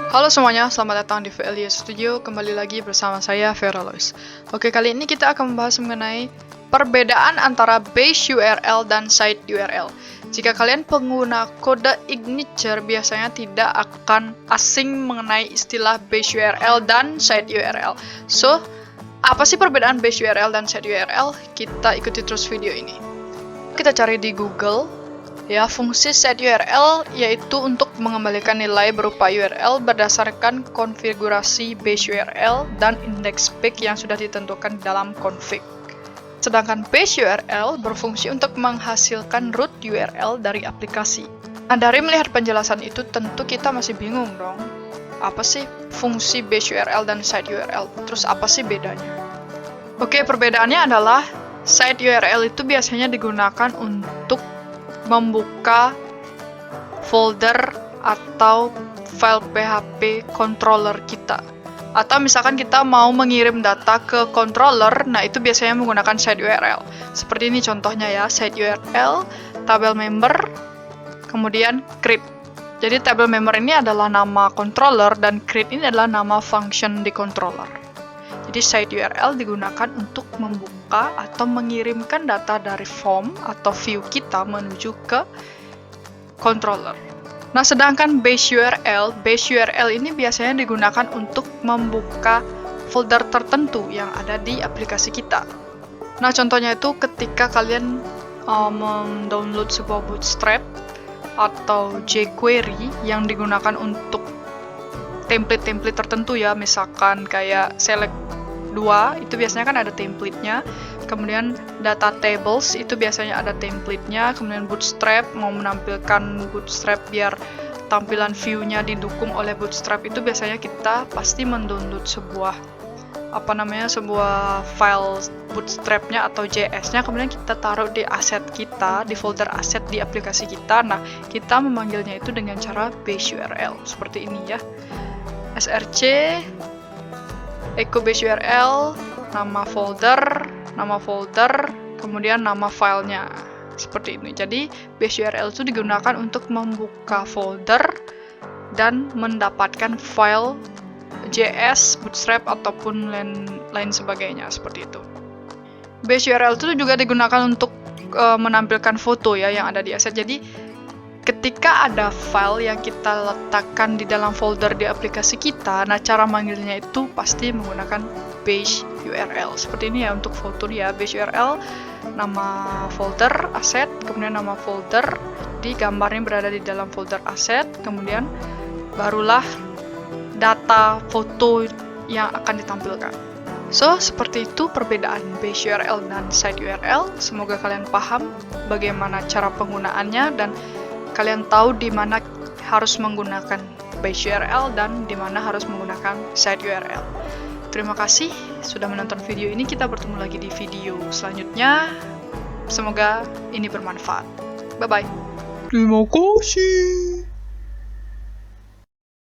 Halo semuanya, selamat datang di VLIA Studio. Kembali lagi bersama saya, Vera Lois. Oke, kali ini kita akan membahas mengenai perbedaan antara base URL dan site URL. Jika kalian pengguna kode Igniture, biasanya tidak akan asing mengenai istilah base URL dan site URL. So, apa sih perbedaan base URL dan site URL? Kita ikuti terus video ini. Kita cari di Google. Ya, fungsi set URL yaitu untuk mengembalikan nilai berupa URL berdasarkan konfigurasi base URL dan index page yang sudah ditentukan dalam config. Sedangkan base URL berfungsi untuk menghasilkan root URL dari aplikasi. Nah, dari melihat penjelasan itu tentu kita masih bingung dong. Apa sih fungsi base URL dan site URL? Terus apa sih bedanya? Oke, perbedaannya adalah site URL itu biasanya digunakan untuk membuka folder atau file PHP controller kita. Atau misalkan kita mau mengirim data ke controller, nah itu biasanya menggunakan site URL. Seperti ini contohnya ya, site URL, tabel member, kemudian create. Jadi tabel member ini adalah nama controller dan create ini adalah nama function di controller. Jadi site URL digunakan untuk membuka atau mengirimkan data dari form atau view kita menuju ke controller. Nah, sedangkan base URL ini biasanya digunakan untuk membuka folder tertentu yang ada di aplikasi kita. Nah, contohnya itu ketika kalian mendownload sebuah Bootstrap atau jQuery yang digunakan untuk template-template tertentu ya, misalkan kayak select 2 itu biasanya kan ada template-nya, kemudian data tables itu biasanya ada template-nya, kemudian Bootstrap mau menampilkan Bootstrap biar tampilan view-nya didukung oleh Bootstrap, itu biasanya kita pasti mendownload sebuah file Bootstrap-nya atau JS-nya, kemudian kita taruh di aset kita, di folder aset di aplikasi kita. Nah, kita memanggilnya itu dengan cara base URL seperti ini ya, src echo base URL, nama folder, kemudian nama filenya. Seperti ini. Jadi, base URL itu digunakan untuk membuka folder dan mendapatkan file JS, Bootstrap, ataupun lain sebagainya. Seperti itu. Base URL itu juga digunakan untuk menampilkan foto ya yang ada di aset. Jadi, ketika ada file yang kita letakkan di dalam folder di aplikasi kita, nah cara manggilnya itu pasti menggunakan base URL. Seperti ini ya untuk foto dia, base URL, nama folder, aset, kemudian nama folder, di gambarnya berada di dalam folder aset, kemudian barulah data foto yang akan ditampilkan. So, seperti itu perbedaan base URL dan site URL. Semoga kalian paham bagaimana cara penggunaannya dan kalian tahu di mana harus menggunakan base URL dan di mana harus menggunakan site URL. Terima kasih sudah menonton video ini. Kita bertemu lagi di video selanjutnya. Semoga ini bermanfaat. Bye-bye. Terima kasih.